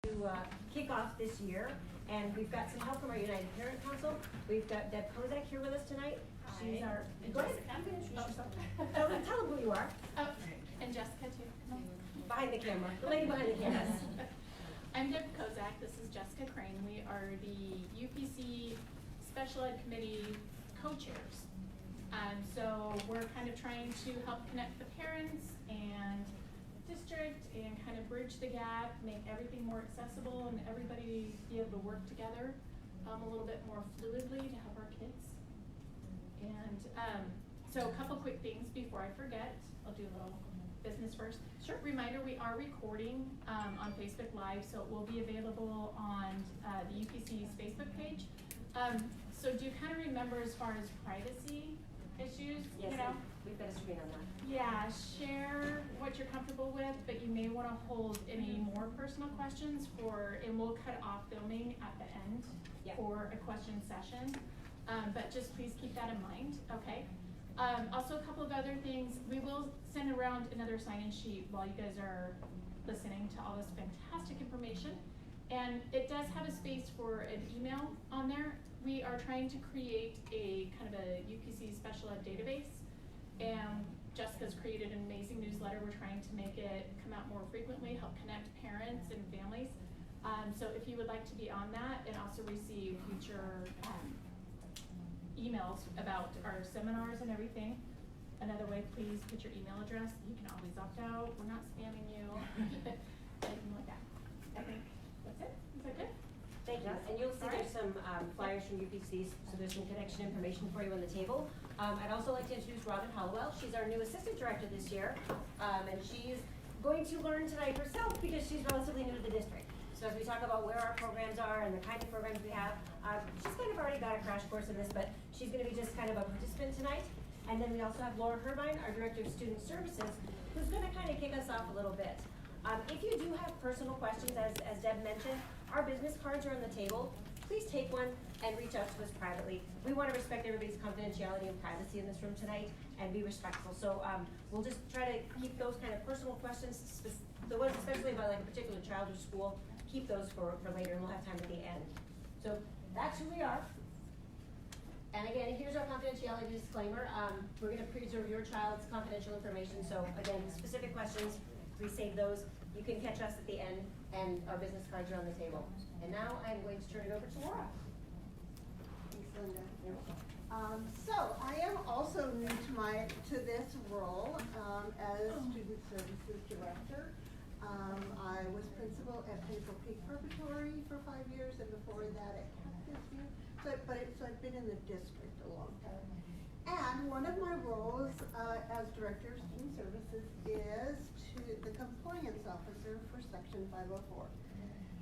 To kick off this year, and we've got some help from our United Parent Council. We've got Deb Kozak here with us tonight. She's our. Go ahead. I'm going to introduce yourself. Tell them who you are. Oh, and Jessica too. Come on. Behind the camera. The lady behind the camera. I'm Deb Kozak. This is Jessica Crane. We are the UPC Special Ed Committee co-chairs. So we're kind of trying to help connect the parents and district and kind of bridge the gap, make everything more accessible and everybody be able to work together a little bit more fluidly to help our kids. And so a couple quick things before I forget. I'll do a little business first. Sure. Reminder, we are recording on Facebook Live, so it will be available on the UPC's Facebook page. So do you kind of remember as far as privacy issues? Yes, you know? we've got a screen on that. Yeah, share what you're comfortable with, but you may want to hold any more personal questions and we'll cut off filming at the end for a question session. But just please keep that in mind, okay? Also a couple of other things. We will send around another sign-in sheet while you guys are listening to all this fantastic information. And it does have a space for an email on there. We are trying to create a kind of a UPC special ed database. And Jessica's created an amazing newsletter. We're trying to make it come out more frequently, help connect parents and families. So if you would like to be on that and also receive future emails about our seminars and everything, another way, please put your email address. You can always opt out. We're not spamming you. Anything like that. I think that's it. Is that good? Thank you. And you'll see there's some flyers from UPCs, so there's some connection information for you on the table. I'd also like to introduce Robin Hollowell. She's our new assistant director this year, and she's going to learn tonight herself because she's relatively new to the district. So as we talk about where our programs are and the kind of programs we have, she's kind of already got a crash course in this, but she's going to be just kind of a participant tonight. And then we also have Lora Herbein, our director of student services, who's going to kind of kick us off a little bit. If you do have personal questions, as Deb mentioned, our business cards are on the table. Please take one and reach out to us privately. We want to respect everybody's confidentiality and privacy in this room tonight and be respectful. So we'll just try to keep those kind of personal questions, the ones especially about like a particular child or school, keep those for later, and we'll have time at the end. So that's who we are. And again, here's our confidentiality disclaimer. We're going to preserve your child's confidential information. So again, specific questions, please save those. You can catch us at the end, and our business cards are on the table. And now I'm going to turn it over to Lora. Thanks, Linda. So I am also new to this role as Student Services Director. I was principal at Pinnacle Peak Preparatory for 5 years, and before that at Cactus View. So I've been in the district a long time. And one of my roles as Director of Student Services is the Compliance Officer for Section 504.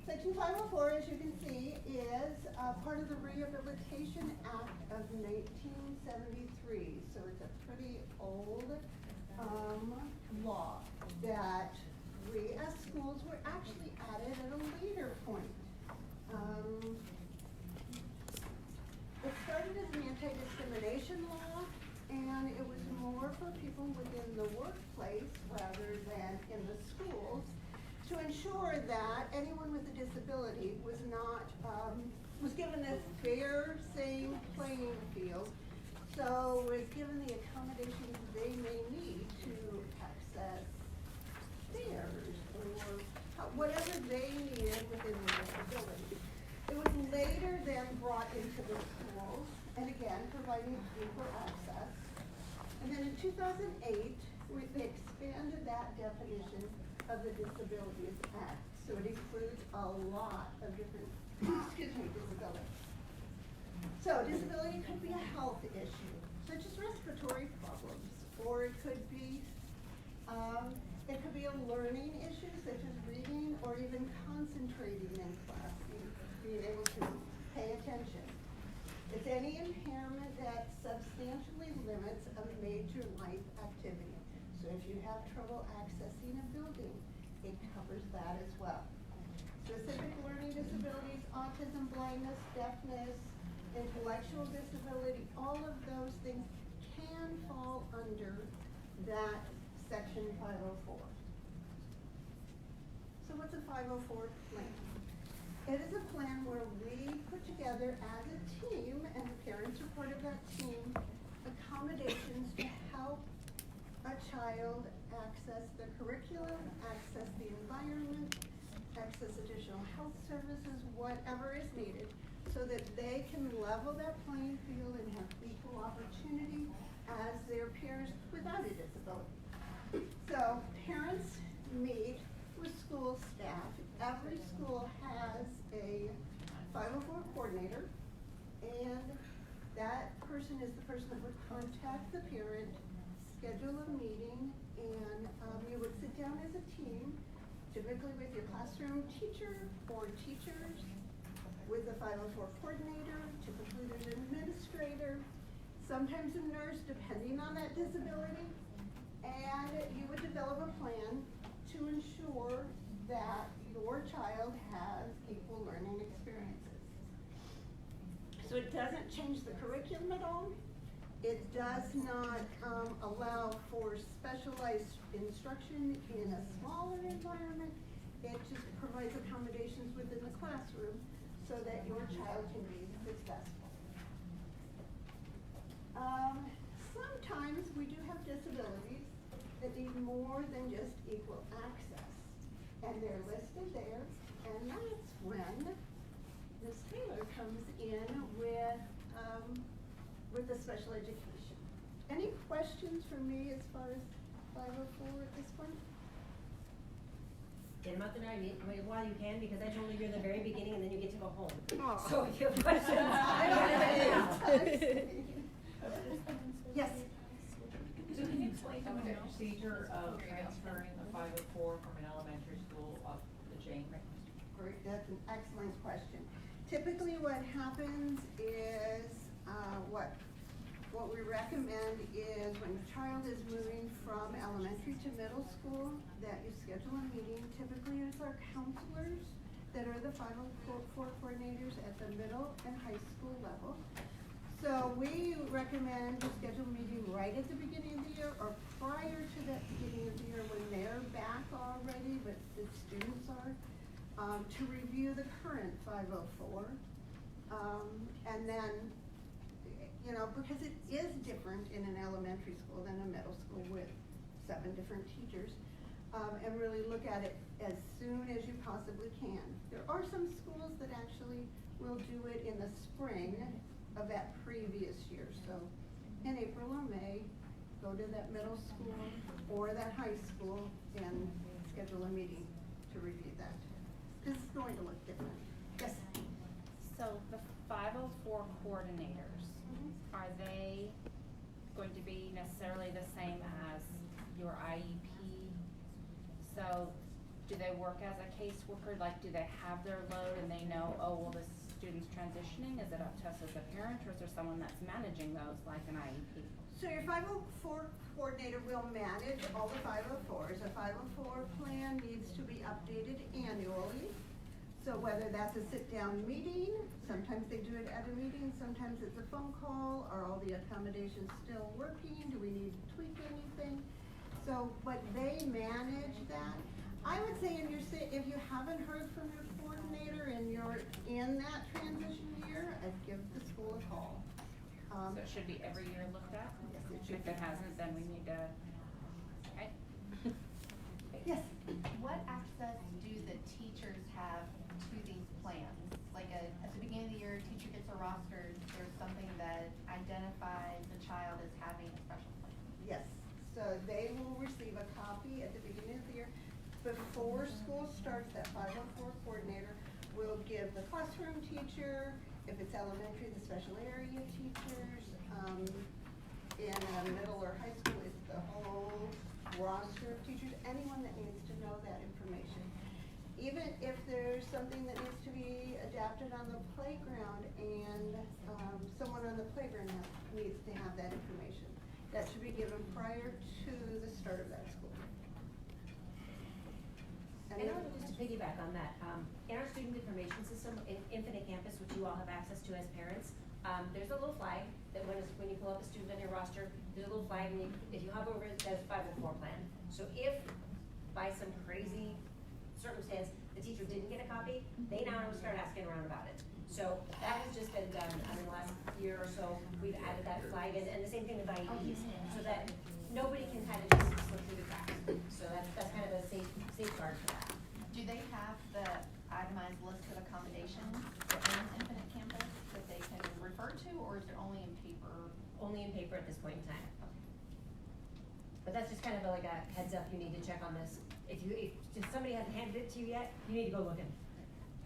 Section 504, as you can see, is part of the Rehabilitation Act of 1973. So it's a pretty old law that we as schools were actually added at a later point. It started as an anti-discrimination law, and it was more for people within the workplace rather than in the schools to ensure that anyone with a disability was not was given a fair, same playing field. So was given the accommodations they may need to access stairs or whatever they needed within their disability. It was later then brought into the schools, and again, providing equal access. And then in 2008, we expanded that definition of the Disabilities Act. So it includes a lot of different, disabilities. So disability could be a health issue, such as respiratory problems, or it could be a learning issue, such as reading or even concentrating in class, being able to pay attention. It's any impairment that substantially limits a major life activity. So if you have trouble accessing a building, it covers that as well. Specific learning disabilities, autism, blindness, deafness, intellectual disability, all of those things can fall under that Section 504. So what's a 504 plan? It is a plan where we put together as a team, and the parents are part of that team, accommodations to help a child access the curriculum, access the environment, access additional health services, whatever is needed, so that they can level that playing field and have equal opportunity as their peers without a disability. So parents meet with school staff. Every school has a 504 coordinator, and that person is the person that would contact the parent, schedule a meeting, and you would sit down as a team, typically with your classroom teacher or teachers, with a 504 coordinator, typically there's an administrator, sometimes a nurse, depending on that disability, and you would develop a plan to ensure that your child has equal learning experiences. So it doesn't change the curriculum at all. It does not allow for specialized instruction in a smaller environment. It just provides accommodations within the classroom so that your child can be successful. Sometimes we do have disabilities that need more than just equal access, and they're listed there, and that's when Ms. Taylor comes in with the special education. Any questions for me as far as 504 at this point? Get them out the night while you can, because I told you you're in the very beginning and then you get to go home. Oh. So if you have questions. Yes. So can you explain some of the procedure of transferring the 504 from an elementary school up the chain? Great, that's an excellent question. Typically what happens is, what we recommend is when your child is moving from elementary to middle school, that you schedule a meeting. Typically it's our counselors that are the 504 coordinators at the middle and high school level. So we recommend you schedule a meeting right at the beginning of the year or prior to that beginning of the year when they're back already, but the students are, to review the current 504. And then, you know, because it is different in an elementary school than a middle school with 7 different teachers, and really look at it as soon as you possibly can. There are some schools that actually will do it in the spring of that previous year. So in April or May, go to that middle school or that high school and schedule a meeting to review that. This is going to look different. Yes? So the 504 coordinators, are they going to be necessarily the same as your IEP? So do they work as a caseworker? Like, do they have their load and they know, oh, well, this student's transitioning? Is it up to us as a parent, or is there someone that's managing those like an IEP? So your 504 coordinator will manage all the 504s. A 504 plan needs to be updated annually. So whether that's a sit-down meeting, sometimes they do it at a meeting, sometimes it's a phone call. Are all the accommodations still working? Do we need to tweak anything? So, but they manage that. I would say if you haven't heard from your coordinator and you're in that transition year, I'd give the school a call. So it should be every year looked at? Yes, it should If be. it hasn't, then we need to, okay? Yes. What access do the teachers have to these plans? Like at the beginning of the year, a teacher gets a roster, there's something that identifies the child as having a special plan. Yes, so they will receive a copy at the beginning of the year. Before school starts, that 504 coordinator will give the classroom teacher, if it's elementary, the special area teachers, in middle or high school, it's the whole roster of teachers, anyone that needs to know that information. Even if there's something that needs to be adapted on the playground and someone on the playground needs to have that information, that should be given prior to the start of that school. And just to piggyback on that, in our student information system, in Infinite Campus, which you all have access to as parents, there's a little flag that when you pull up a student on your roster, there's a little flag, and if you hover over it, it says 504 plan. So if by some crazy circumstance, the teacher didn't get a copy, they now start asking around about it. So that has just been done in the last year or so. We've added that flag in, and the same thing with IEPs, so that nobody can kind of just slip through the cracks. So that's kind of a safeguard for that. Do they have the itemized list of accommodations in Infinite Campus that they can refer to, or is it only in paper? Only in paper at this point in time. But that's just kind of like a heads up, you need to check on this. If somebody hasn't handed it to you yet, you need to go looking.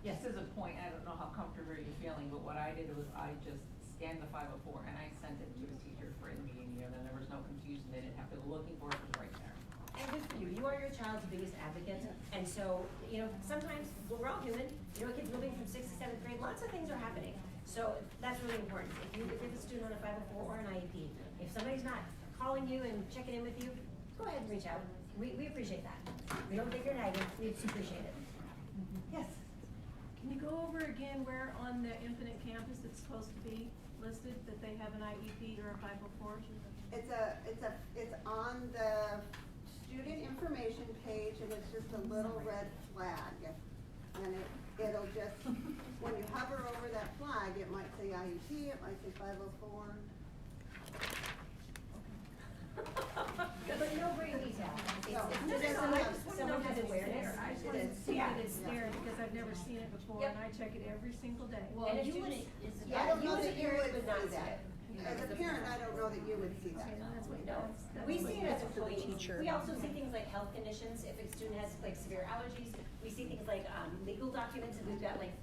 Yes. Just as a point, I don't know how comfortable you're feeling, but what I did was I just scanned the 504 and I sent it to a teacher for in meeting, and then there was no confusion, they didn't have to go looking for it, it was right there. And good for you, you are your child's biggest advocate, and so, sometimes, we're all human, kids moving from 6th to 7th grade, lots of things are happening. So that's really important. If you have a student on a 504 or an IEP, if somebody's not calling you and checking in with you, go ahead and reach out. We appreciate that. We don't think you're nagging, we appreciate it. Yes? Can you go over again where on the Infinite Campus it's supposed to be listed that they have an IEP or a 504? It's on the student information page, and it's just a little red flag. And it'll just, when you hover over that flag, it might say IEP, it might say 504. But no great detail. No, Someone has awareness. I just wanted to see that it's there because I've never seen it before, and I check it every single day. And if you would, I don't know that you would would not see that. As a parent, I don't know that you would see that. That's what No, that's we what see it as a for the point. teacher. We also see things like health conditions, if a student has like severe allergies. We see things like legal documents, if we've got like,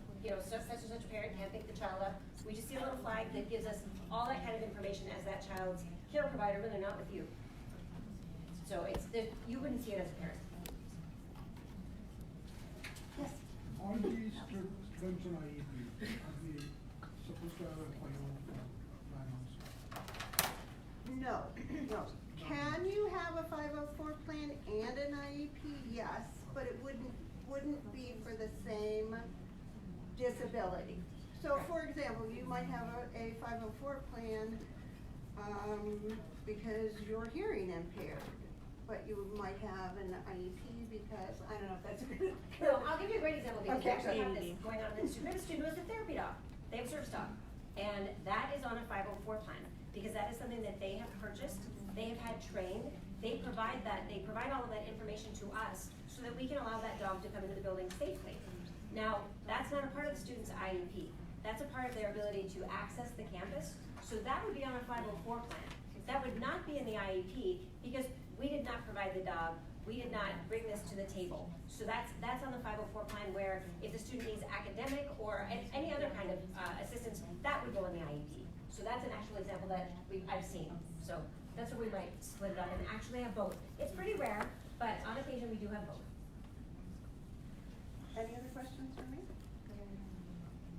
such and such a parent can't pick the child up. We just see a little flag that gives us all that kind of information as that child's care provider when they're not with you. So you wouldn't see it as a parent. Yes? All these students on IEP, are they supposed to have a final plan also? No. Can you have a 504 plan and an IEP? Yes, but it wouldn't be for the same disability. So for example, you might have a 504 plan because you're hearing impaired, but you might have an IEP because, I don't know if that's good. No, I'll give you a great example because we Okay, actually have good. this going on in the student. We have a student who has a therapy dog. They have a service dog. And that is on a 504 plan because that is something that they have purchased, they have had trained, they provide all of that information to us so that we can allow that dog to come into the building safely. Now, that's not a part of the student's IEP. That's a part of their ability to access the campus. So that would be on a 504 plan. That would not be in the IEP because we did not provide the dog. We did not bring this to the table. So that's on the 504 plan where if the student needs academic or any other kind of assistance, that would go in the IEP. So that's an actual example that I've seen. So that's where we might split it up and actually have both. It's pretty rare, but on occasion we do have both. Any other questions for me?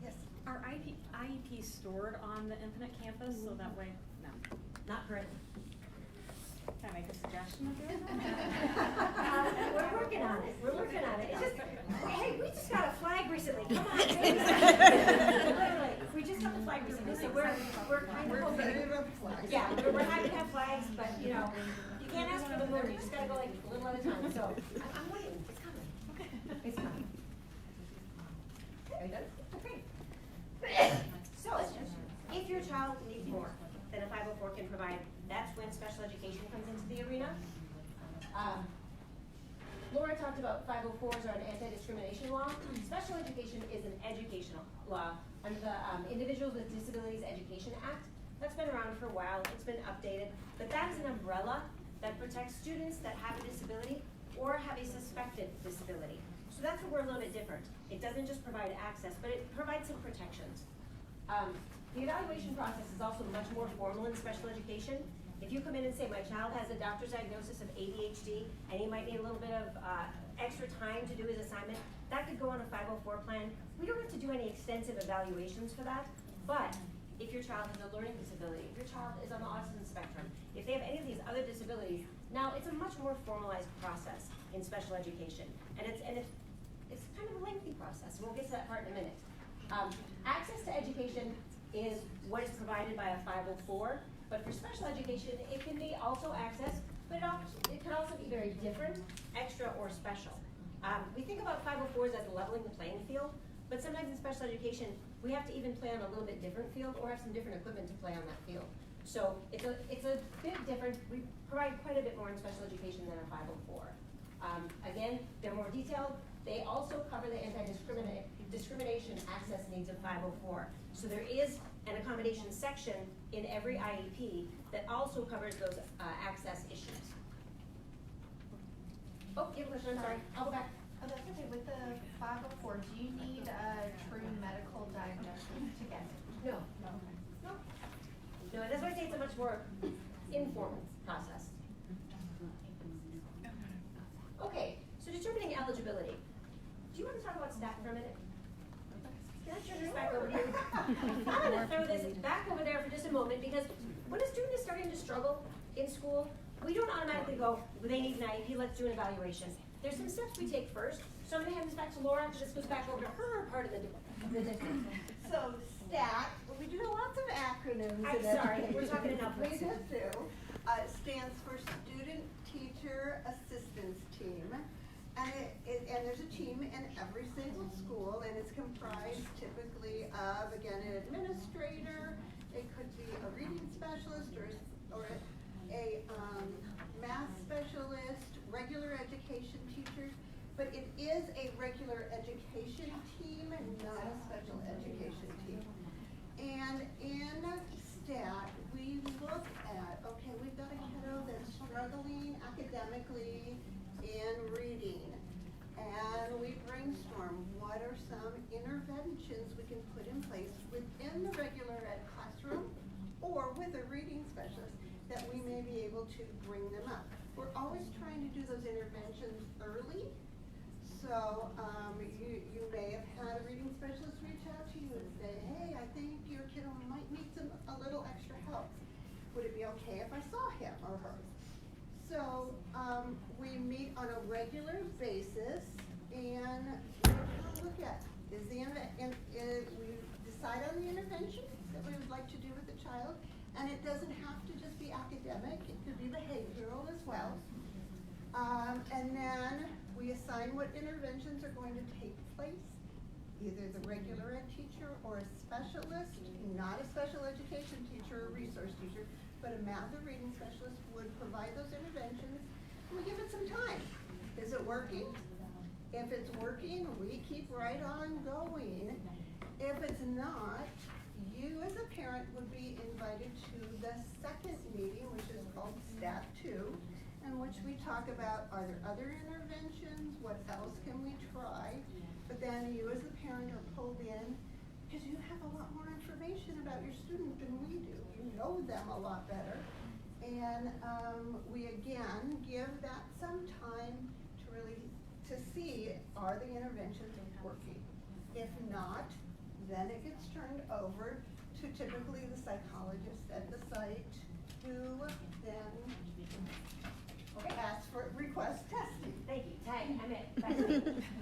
Yes. Are IEPs stored on the Infinite Campus, so that way, no? Not currently. Can I make a suggestion of doing We're working on it. We're working on it. It's just, hey, we just got a flag recently. Come on. Literally, we just got the flag recently, so we're kind of hoping. Yeah, we're happy to have flags, but you can't ask for the moon. You just gotta go like a little at a time. So I'm waiting. It's coming. Okay. It's coming. Are you done? Okay. So, if your child needs more than a 504 can provide, that's when special education comes into the arena. Lora talked about 504s are an anti-discrimination law. Special education is an educational law under the Individuals with Disabilities Education Act. That's been around for a while. It's been updated. But that is an umbrella that protects students that have a disability or have a suspected disability. So that's where we're a little bit different. It doesn't just provide access, but it provides some protections. The evaluation process is also much more formal in special education. If you come in and say, my child has a doctor's diagnosis of ADHD, and he might need a little bit of extra time to do his assignment, that could go on a 504 plan. We don't have to do any extensive evaluations for that, but if your child has a learning disability, if your child is on the autism spectrum, if they have any of these other disabilities, now it's a much more formalized process in special education. And it's kind of a lengthy process. We'll get to that part in a minute. Access to education is what is provided by a 504, but for special education, it can be also access, but it could also be very different, extra, or special. We think about 504s as leveling the playing field, but sometimes in special education, we have to even play on a little bit different field or have some different equipment to play on that field. So it's a bit different. We provide quite a bit more in special education than a 504. Again, they're more detailed. They also cover the anti-discrimination access needs of 504. So there is an accommodation section in every IEP that also covers those access issues. Oh, you have a question, I'm sorry. I'll go back. Oh, that's okay. With the 504, do you need a true medical diagnosis to get it? No. No. No. No, and that's why I say it's a much more informal process. Okay, so determining eligibility. Do you want to talk about staff for a minute? Can I turn this back over to you? I'm going to throw this back over there for just a moment because when a student is starting to struggle in school, we don't automatically go, well, they need an IEP, let's do an evaluation. There's some steps we take first. So I'm going to hand this back to Laura because this goes back over to her part of the district. So STAT, we do lots of acronyms. I'm sorry, we're talking enough. We do too. Stands for Student Teacher Assistance Team. And there's a team in every single school, and it's comprised typically of, again, an administrator. It could be a reading specialist or a math specialist, regular education teachers. But it is a regular education team, not a special education team. And in STAT, we look at, okay, we've got a kiddo that's struggling academically in reading. And we brainstorm what are some interventions we can put in place within the regular ed classroom or with a reading specialist that we may be able to bring them up. We're always trying to do those interventions early. So you may have had a reading specialist reach out to you and say, hey, I think your kiddo might need a little extra help. Would it be okay if I saw him or her? So we meet on a regular basis and we look at, we decide on the intervention that we would like to do with the child, and it doesn't have to just be academic, it could be behavioral as well. And then we assign what interventions are going to take place, either the regular ed teacher or a specialist, not a special education teacher or resource teacher, but a math or reading specialist would provide those interventions. We give it some time. Is it working? If it's working, we keep right on going. If it's not, you as a parent would be invited to the second meeting, which is called STAT 2, in which we talk about, are there other interventions? What else can we try? But then you as a parent are pulled in because you have a lot more information about your student than we do. You know them a lot better. And we again give that some time to see, are the interventions working? If not, then it gets turned over to typically the psychologist at the site who then request testing. Thank you. Tag, I'm it.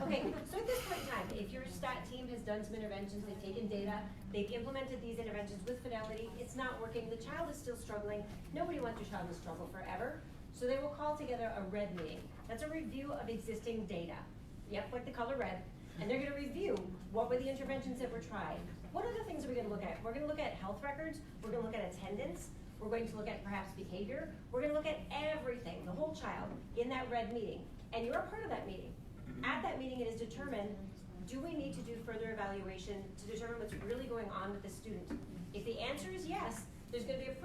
Okay, so at this point in time, if your STAT team has done some interventions, they've taken data, they've implemented these interventions with fidelity, it's not working, the child is still struggling, nobody wants your child to struggle forever, so they will call together a red meeting. That's a review of existing data. Yep, like the color red. And they're gonna review what were the interventions that were tried. What other things are we gonna look at? We're gonna look at health records, we're gonna look at attendance, we're going to look at perhaps behavior. We're going to look at everything, the whole child, in that red meeting. And you're a part of that meeting. At that meeting, it is determined, do we need to do further evaluation to determine what's really going on with the student? If the answer is yes, there's going to be a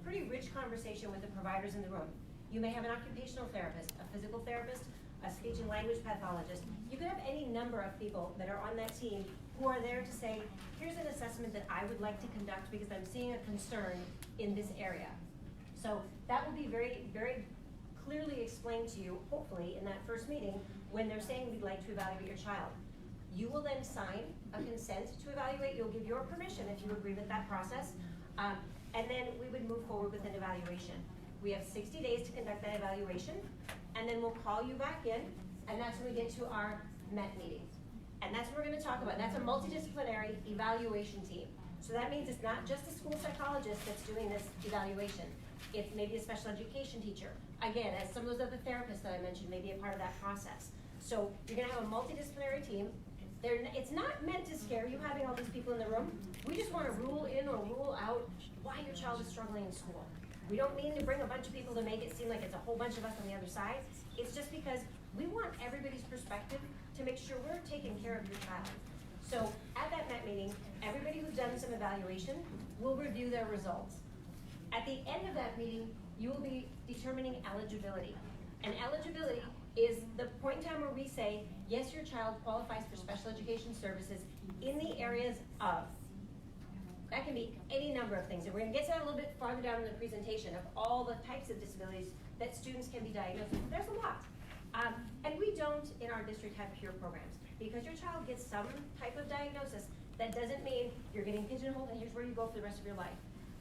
pretty rich conversation with the providers in the room. You may have an occupational therapist, a physical therapist, a speech and language pathologist. You could have any number of people that are on that team who are there to say, here's an assessment that I would like to conduct because I'm seeing a concern in this area. So that will be very, very clearly explained to you, hopefully, in that first meeting when they're saying we'd like to evaluate your child. You will then sign a consent to evaluate. You'll give your permission if you agree with that process. And then we would move forward with an evaluation. We have 60 days to conduct that evaluation, and then we'll call you back in, and that's when we get to our MET meeting. And that's what we're going to talk about. That's a multidisciplinary evaluation team. So that means it's not just a school psychologist that's doing this evaluation. It's maybe a special education teacher. Again, as some of those other therapists that I mentioned may be a part of that process. So you're gonna have a multidisciplinary team. It's not meant to scare you having all these people in the room. We just wanna rule in or rule out why your child is struggling in school. We don't mean to bring a bunch of people to make it seem like it's a whole bunch of us on the other side. It's just because we want everybody's perspective to make sure we're taking care of your child. So at that MET meeting, everybody who's done some evaluation will review their results. At the end of that meeting, you will be determining eligibility. And eligibility is the point in time where we say, yes, your child qualifies for special education services in the areas of. That can be any number of things. And we're gonna get to that a little bit farther down in the presentation of all the types of disabilities that students can be diagnosed with. There's a lot. And we don't, in our district, have peer programs. Because your child gets some type of diagnosis, that doesn't mean you're getting pigeonholed and here's where you go for the rest of your life.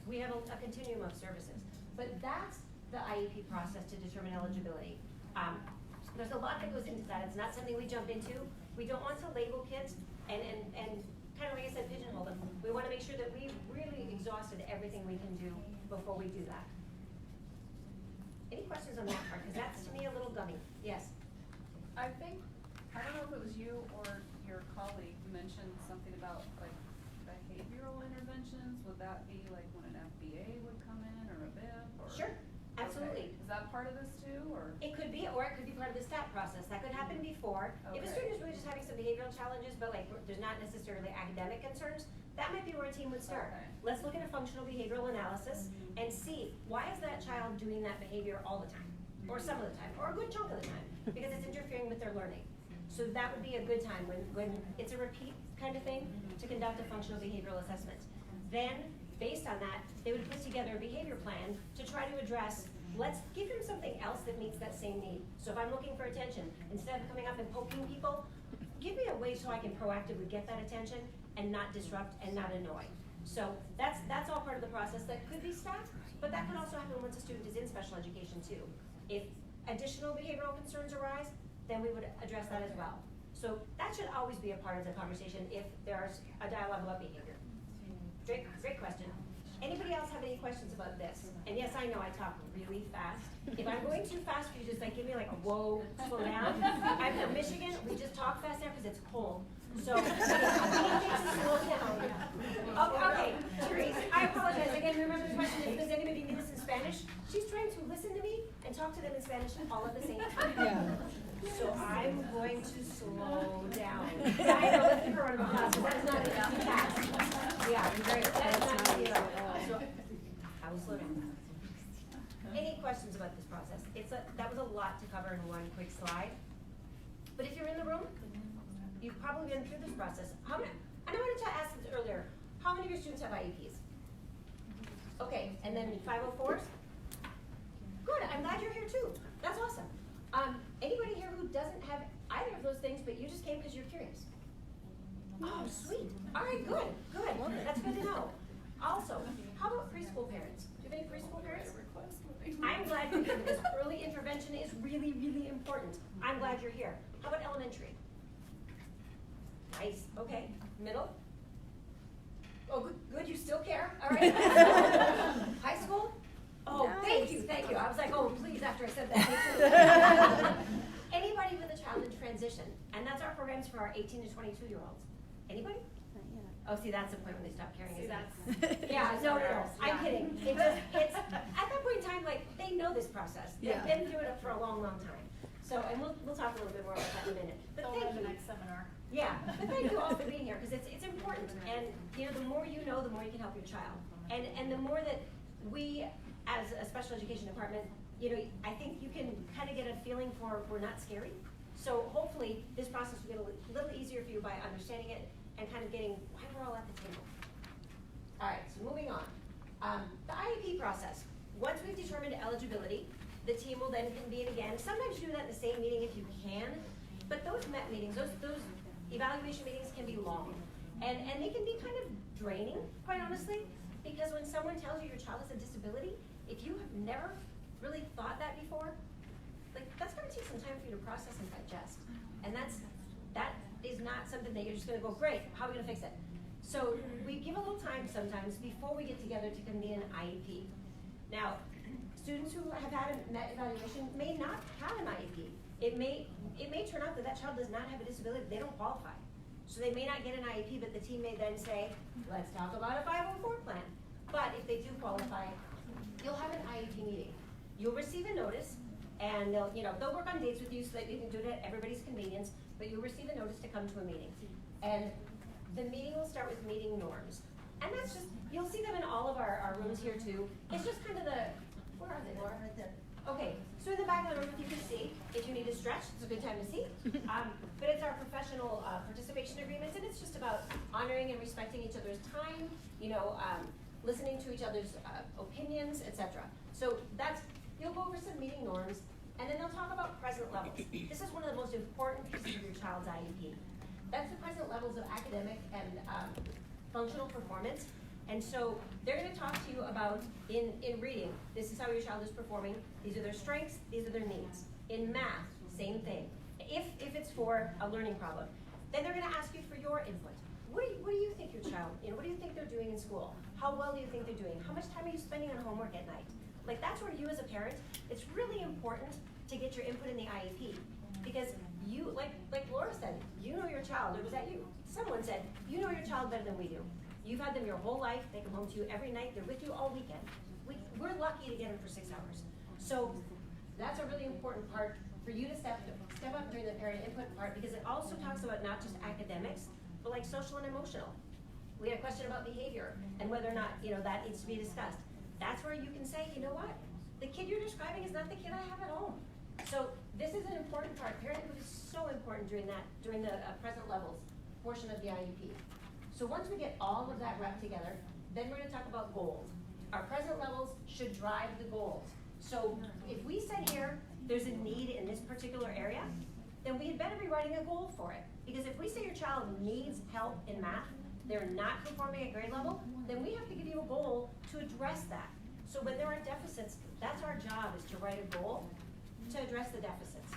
We have a continuum of services. But that's the IEP process to determine eligibility. There's a lot that goes into that. It's not something we jump into. We don't want to label kids and kind of like I said, pigeonhole them. We want to make sure that we've really exhausted everything we can do before we do that. Any questions on that part? Because that's to me a little gummy. Yes? I think, I don't know if it was you or your colleague mentioned something about like behavioral interventions. Would that be like when an FBA would come in or a BIP or? Sure, absolutely. Okay. Is that part of this too, or? It could be, or it could be part of the STAT process. That could happen before. Okay. If a student is really just having some behavioral challenges, but like there's not necessarily academic concerns, that might be where a team would start. Okay. Let's look at a functional behavioral analysis and see why is that child doing that behavior all the time, or some of the time, or a good chunk of the time, because it's interfering with their learning. So that would be a good time when it's a repeat kind of thing to conduct a functional behavioral assessment. Then, based on that, they would put together a behavior plan to try to address, let's give him something else that meets that same need. So if I'm looking for attention, instead of coming up and poking people, give me a way so I can proactively get that attention and not disrupt and not annoy. So that's all part of the process. That could be staff, but that could also happen once a student is in special education too. If additional behavioral concerns arise, then we would address that as well. So that should always be a part of the conversation if there's a dialogue about behavior. Great question. Anybody else have any questions about this? And yes, I know I talk really fast. If I'm going too fast, you just like give me like a whoa, slow down. I'm from Michigan. We just talk fast there because it's cold. So we need to slow down. Oh, okay, Therese, I apologize. Again, remember the question is, does anybody need this in Spanish? She's trying to listen to me and talk to them in Spanish all at the same time. Yeah. So I'm going to slow down. Yeah, I know, let's give her a round of applause, because that's not an easy task. Yeah, great. That is not easy at all. So I will slow down. Any questions about this process? That was a lot to cover in one quick slide. But if you're in the room, you've probably been through this process. I wanted to ask this earlier. How many of your students have IEPs? Okay, and then 504s? Good, I'm glad you're here too. That's awesome. Anybody here who doesn't have either of those things, but you just came because you're curious? Oh, sweet. All right, good. That's good to know. Also, how about preschool parents? Do you have any preschool parents? I'm glad you're here because early intervention is really, really important. I'm glad you're here. How about elementary? Nice. Okay. Middle? Oh, good. You still care? All right. High school? Oh, nice. Thank you. I was like, oh, please, after I said that. Anybody with a child in transition, and that's our programs for our 18 to 22-year-olds. Anybody? Oh, see, that's the point when they stop caring. Yeah, no, I'm kidding. It's at that point in time, like, they know this process. They've been through it for a long, long time. So, and we'll talk a little bit more about that in a minute. But thank you. The next seminar. Yeah, but thank you all for being here, because it's important. And, you know, the more you know, the more you can help your child. And the more that we, as a special education department, you know, I think you can kind of get a feeling for we're not scary. So hopefully this process will get a little easier for you by understanding it and kind of getting why we're all at the table. All right, so moving on. The IEP process. Once we've determined eligibility, the team will then convene again. Sometimes you do that in the same meeting if you can, but those MET meetings, those evaluation meetings can be long. And they can be kind of draining, quite honestly, because when someone tells you your child has a disability, if you have never really thought that before, like that's gonna take some time for you to process and digest. And that is not something that you're just gonna go, great, how are we gonna fix it? So we give a little time sometimes before we get together to convene an IEP. Now, students who have had a MET evaluation may not have an IEP. it may turn out that that child does not have a disability, they don't qualify. So they may not get an IEP, but the team may then say, let's talk about a 504 plan. But if they do qualify, you'll have an IEP meeting. You'll receive a notice, and they'll work on dates with you so that you can do it at everybody's convenience, but you'll receive a notice to come to a meeting. And the meeting will start with meeting norms. And that's just, you'll see them in all of our rooms here too. It's just kind of where are they, Laura? Right there. Okay, so in the back of the room, if you can see, if you need to stretch, it's a good time to see. But it's our professional participation agreements, and it's just about honoring and respecting each other's time, listening to each other's opinions, etc. So you'll go over some meeting norms, and then they'll talk about present levels. This is one of the most important pieces of your child's IEP. That's the present levels of academic and functional performance. And so they're going to talk to you about, in reading, this is how your child is performing, these are their strengths, these are their needs. In math, same thing. If it's for a learning problem, then they're going to ask you for your input. What do you think your child, what do you think they're doing in school? How well do you think they're doing? How much time are you spending on homework at night? Like, that's where you as a parent, it's really important to get your input in the IEP. Because you, like Laura said, you know your child, or was that you? Someone said, you know your child better than we do. You've had them your whole life, they come home to you every night, they're with you all weekend. We're lucky to get them for 6 hours. So that's a really important part for you to step up during the parent input part, because it also talks about not just academics, but like social and emotional. We had a question about behavior and whether or not that needs to be discussed. That's where you can say, you know what? The kid you're describing is not the kid I have at home. So this is an important part. Parent input is so important during the present levels portion of the IEP. So once we get all of that wrapped together, then we're going to talk about goals. Our present levels should drive the goals. So if we said here, there's a need in this particular area, then we had better be writing a goal for it. Because if we say your child needs help in math, they're not performing at grade level, then we have to give you a goal to address that. So when there are deficits, that's our job, is to write a goal to address the deficits.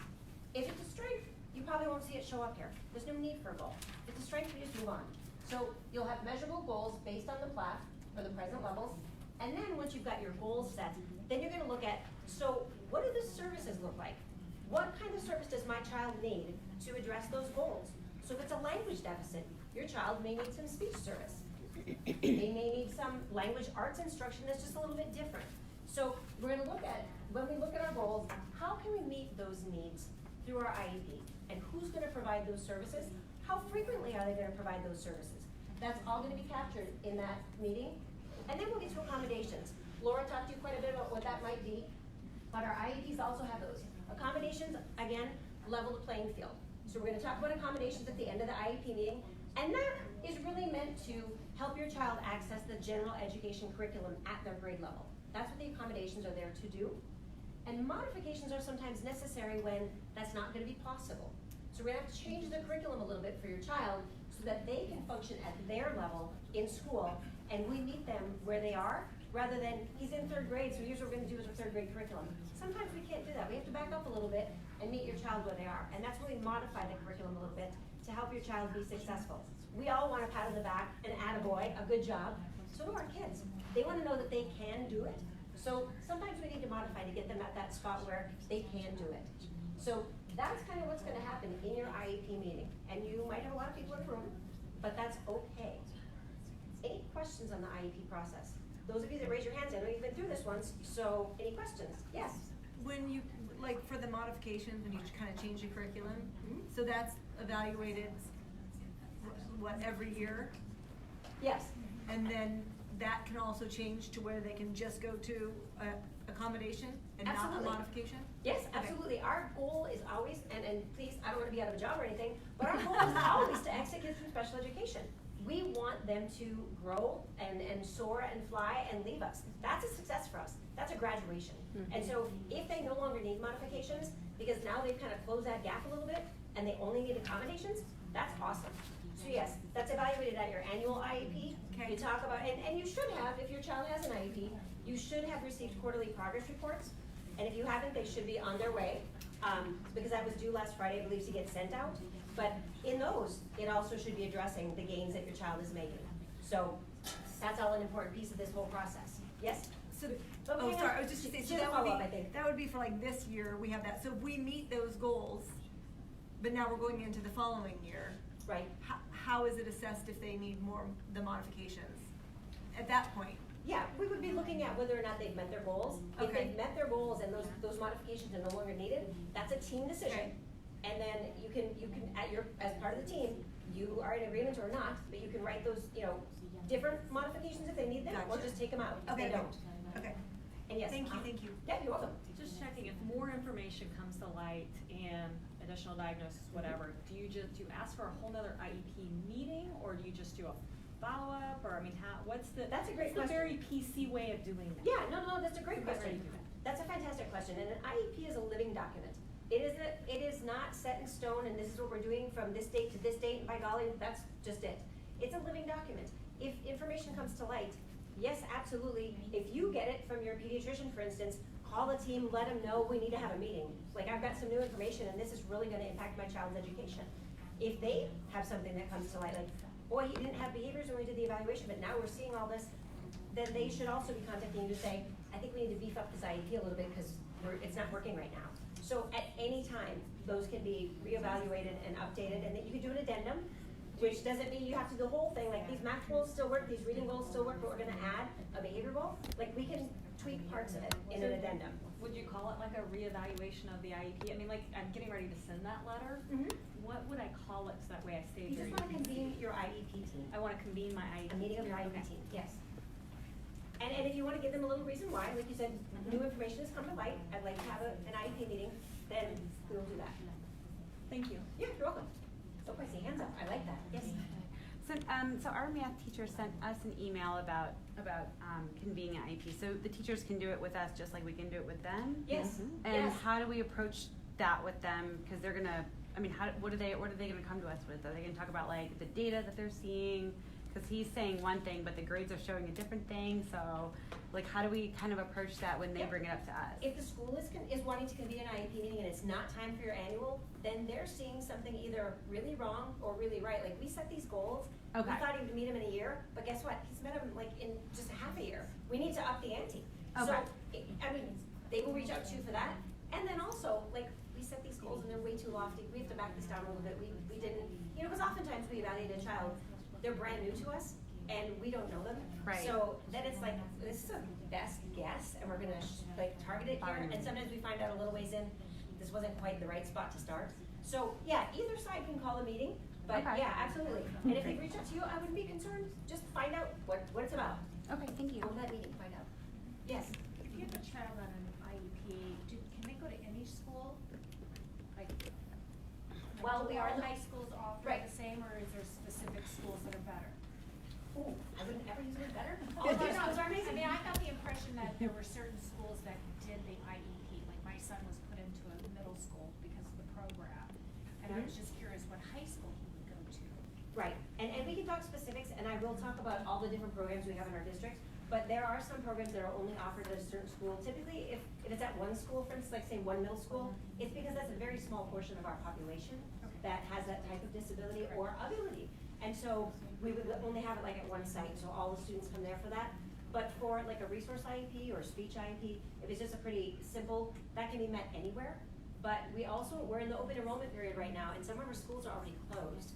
If it's a strength, you probably won't see it show up here. There's no need for a goal. If it's a strength, we just move on. So you'll have measurable goals based on the PLAF, or the present levels, and then once you've got your goals set, then you're going to look at, so what do the services look like? What kind of service does my child need to address those goals? So if it's a language deficit, your child may need some speech service. They may need some language arts instruction that's just a little bit different. So we're going to look at, when we look at our goals, how can we meet those needs through our IEP? And who's going to provide those services? How frequently are they going to provide those services? That's all going to be captured in that meeting. And then we'll get to accommodations. Laura talked to you quite a bit about what that might be, but our IEPs also have those. Accommodations, again, level the playing field. So we're going to talk about accommodations at the end of the IEP meeting, and that is really meant to help your child access the general education curriculum at their grade level. That's what the accommodations are there to do. And modifications are sometimes necessary when that's not going to be possible. So we're going to have to change the curriculum a little bit for your child so that they can function at their level in school, and we meet them where they are, rather than, he's in 3rd grade, so here's what we're going to do with our 3rd grade curriculum. Sometimes we can't do that. We have to back up a little bit and meet your child where they are. And that's where we modify the curriculum a little bit to help your child be successful. We all want a pat on the back, an attaboy, a good job. So do our kids. They want to know that they can do it. So sometimes we need to modify to get them at that spot where they can do it. So that's kind of what's going to happen in your IEP meeting. And you might have a lot of people in the room, but that's okay. Any questions on the IEP process? Those of you that raise your hands, I know you've been through this once, so any questions? Yes? When you, like for the modifications, when you kind of change the curriculum, so that's evaluated, what, every year? Yes. And then that can also change to where they can just go to accommodation and Absolutely. not a modification? Yes, absolutely. Okay. Our goal is always, and please, I don't want to be out of a job or anything, but our goal is always to exit kids from special education. We want them to grow and soar and fly and leave us. That's a success for us. That's a graduation. And so if they no longer need modifications, because now they've kind of closed that gap a little bit and they only need accommodations, that's awesome. So yes, that's evaluated at your annual IEP. Okay. You talk about, and you should have, if your child has an IEP, you should have received quarterly progress reports. And if you haven't, they should be on their way, because that was due last Friday, I believe, to get sent out. But in those, it also should be addressing the gains that your child is making. So that's all an important piece of this whole process. Yes? So, Okay, oh, sorry, I was just gonna say, so just that follow up, I would be, think. that would be for like this year, we have that, so if we meet those goals, but now we're going into the following year, Right. how is it assessed if they need more, the modifications? At that point, Yeah, we would be looking at whether or not they've met their goals. If Okay. they've met their goals and those modifications are no longer needed, that's a team decision. Okay. And then you can, as part of the team, you are in agreement or not, but you can write those, different modifications if they need them, or Gotcha. just take them out if Okay, they okay. don't. Okay, And yes. thank you. Yeah, you're welcome. Just checking, if more information comes to light and additional diagnosis, whatever, do you ask for a whole nother IEP meeting, or do you just do a follow-up, or, I mean, That's a great what's the very question. PC way of doing that? Yeah, no, that's a great Get ready question. to do that. That's a fantastic question, and an IEP is a living document. It is not set in stone, and this is what we're doing from this date to this date, and by golly, that's just it. It's a living document. If information comes to light, yes, absolutely, if you get it from your pediatrician, for instance, call the team, let them know we need to have a meeting. Like, I've got some new information, and this is really gonna impact my child's education. If they have something that comes to light, like, boy, he didn't have behaviors when we did the evaluation, but now we're seeing all this, then they should also be contacting you to say, I think we need to beef up this IEP a little bit because it's not working right now. So at any time, those can be reevaluated and updated, and then you can do an addendum, which doesn't mean you have to do the whole thing, like these math goals still work, these reading goals still work, but we're gonna add a behavior goal. Like, we can tweak parts of it in an addendum. Would you call it like a reevaluation of the IEP? I mean, like, I'm getting ready to send that letter. Mhm. What would I call it, so that way I stay You very. just wanna convene your IEP team. I wanna convene my IEP. A meeting of your IEP Okay. team, yes. And if you wanna give them a little reason why, like you said, new information has come to light, I'd like to have an IEP meeting, then we'll do that. Thank you. Yeah, you're welcome. Oh, I see hands up, I like that, yes. So our math teacher sent us an email about convening an IEP. So the teachers can do it with us just like we can do it with them? Yes, And yes. how do we approach that with them? Because they're gonna, I mean, what are they gonna come to us with? Are they gonna talk about like the data that they're seeing? Because he's saying one thing, but the grades are showing a different thing. So like, how do we kind of approach that when they Yep. bring it up to us? If the school is wanting to convene an IEP meeting and it's not time for your annual, then they're seeing something either really wrong or really right. Like, we set these goals. Okay. We thought he would meet them in a year, but guess what? He's met them like in just half a year. We need to up the ante. So, Okay. I mean, they will reach out to you for that. And then also, like, we set these goals and they're way too lofty. We have to back this down a little bit. We didn't, because oftentimes we evaluate a child, they're brand new to us and we don't know them. Right. So then it's like, this is a best guess and we're gonna target it here. And sometimes we find out a little ways in, this wasn't quite the right spot to start. So yeah, either side can call a meeting, but Okay. yeah, absolutely. And if they reach out to you, I wouldn't be concerned. Just find out what it's about. Okay, thank you. Go to that meeting, find out. Yes. If you have a child on an IEP, can they go to any school? Like, Well, do we are all the- high schools offer Right. the same, or is there specific schools that are better? Ooh, I wouldn't ever use the word better. All Well, of our no, schools are I amazing. mean, I got the impression that there were certain schools that did the IEP, like my son was put into a middle school because of the program. And I was just curious what high school he would go to. Right, and we can talk specifics, and I will talk about all the different programs we have in our district, but there are some programs that are only offered at a certain school. Typically, if it's at one school, for instance, like say one middle school, it's because that's a very small portion of our population that has that type of disability or ability. And so we would only have it like at one site, so all the students come there for that. But for like a resource IEP or speech IEP, if it's just a pretty simple, that can be met anywhere. But we're in the open enrollment period right now, and some of our schools are already closed.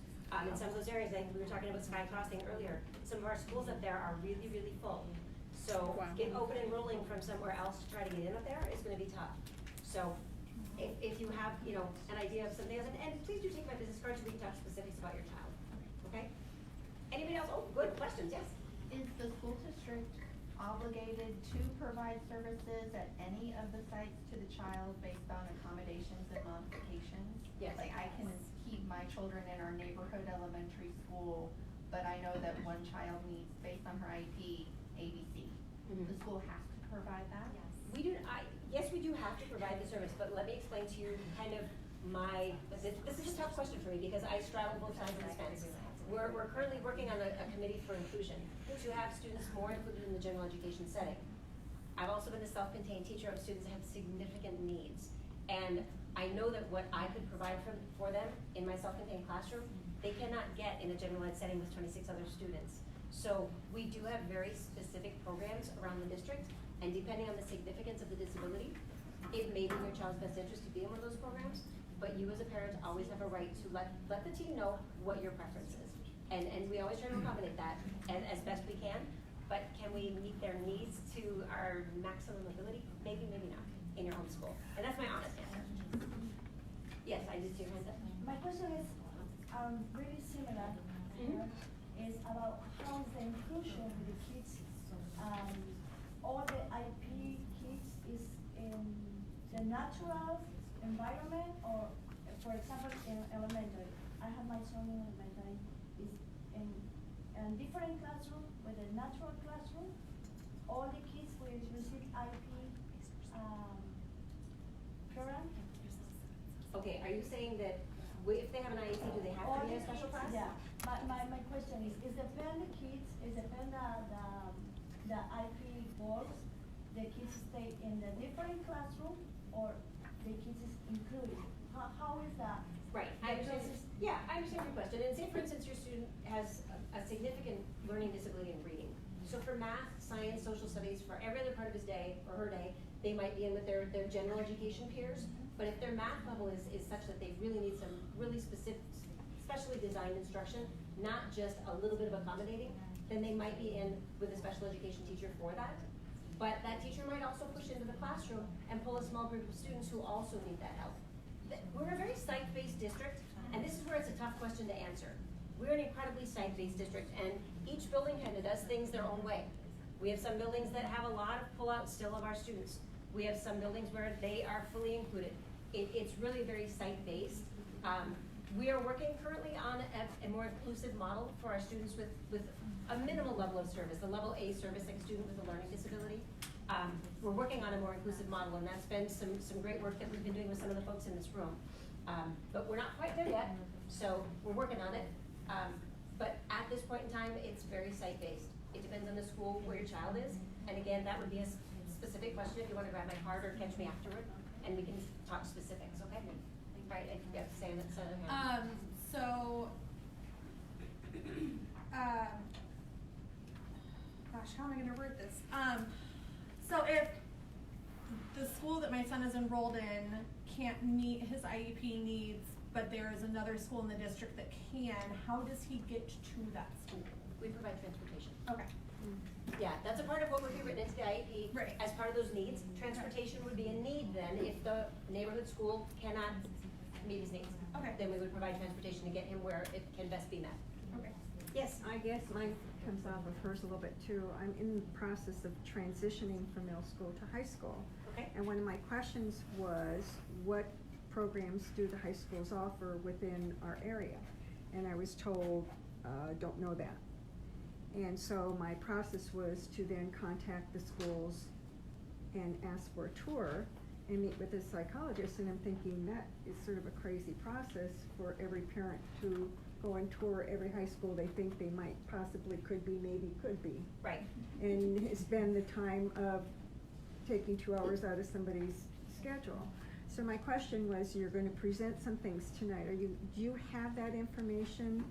In some of those areas, like we were talking about Sky Crossing earlier, some of our schools up there are really, really full. So get open enrolling from somewhere else to try to get in up there is gonna be tough. So if you have, an idea of something else, and please do take my business card so we can talk specifics about your child, okay? Anybody else? Oh, good questions, yes. Is the school district obligated to provide services at any of the sites to the child based on accommodations and modifications? Yes. Like, I can keep my children in our neighborhood elementary school, but I know that one child needs, based on her IEP, ABC. Mhm. The school has to provide that? Yes, we do have to provide the service, but let me explain to you kind of this is a tough question for me because I straddle both sides of the fence. We're currently working on a committee for inclusion to have students more included in the general education setting. I've also been a self-contained teacher of students that have significant needs. And I know that what I could provide for them in my self-contained classroom, they cannot get in a general ed setting with 26 other students. So we do have very specific programs around the district, And depending on the significance of the disability, it may be in your child's best interest to be in one of those programs, but you as a parent always have a right to let the team know what your preference is. And we always try to accommodate that as best we can, but can we meet their needs to our maximum ability? Maybe, maybe not, in your home school. And that's my honest answer. Yes, I did see your hand up. My question is really similar. Is about how is the inclusion with the kids. All the IEP kids is in the natural environment, or for example in elementary. I have my son in elementary. Is in a different classroom with a natural classroom. All the kids will receive IEP program. Okay, are you saying that if they have an IEP, do they have to be in a special class? Yeah. My question is depend the kids, is depend the IEP goals, the kids stay in the different classroom, or the kids is included? How is that? Right, I understand. Yeah, I understand your question. And say, for instance, your student has a significant learning disability in reading. So for math, science, social studies, for every other part of his day or her day, they might be in with their general education peers. But if their math level is such that they really need some really specific, specially designed instruction, not just a little bit of accommodating, then they might be in with a special education teacher for that. But that teacher might also push into the classroom and pull a small group of students who also need that help. We're a very site-based district, and this is where it's a tough question to answer. We're an incredibly site-based district, and each building kind of does things their own way. We have some buildings that have a lot of pull-out still of our students. We have some buildings where they are fully included. It's really very site-based. We are working currently on a more inclusive model for our students with a minimal level of service, a level A service, like a student with a learning disability. We're working on a more inclusive model, and that's been some great work that we've been doing with some of the folks in this room. But we're not quite there yet, so we're working on it. But at this point in time, it's very site-based. It depends on the school where your child is, and again, that would be a specific question if you want to grab my card or catch me afterward, and we can talk specifics, okay? Right, and you have to say that's hand. Gosh, how am I gonna word this? So if the school that my son is enrolled in can't meet his IEP needs, but there is another school in the district that can, how does he get to that school? We provide transportation. Okay. Yeah, that's a part of what would be written into the IEP. Right. As part of those needs, transportation would be a need then if the neighborhood school cannot meet his needs. Okay. Then we would provide transportation to get him where it can best be met. Okay. Yes? I guess mine comes off of hers a little bit too. I'm in the process of transitioning from middle school to high school. Okay. And one of my questions was, what programs do the high schools offer within our area? And I was told, don't know that. And so my process was to then contact the schools and ask for a tour and meet with a psychologist, and I'm thinking that is sort of a crazy process for every parent to go and tour every high school they think they might possibly could be, maybe could be. Right. And spend the time of taking 2 hours out of somebody's schedule. So my question was, you're going to present some things tonight. Do you have that information?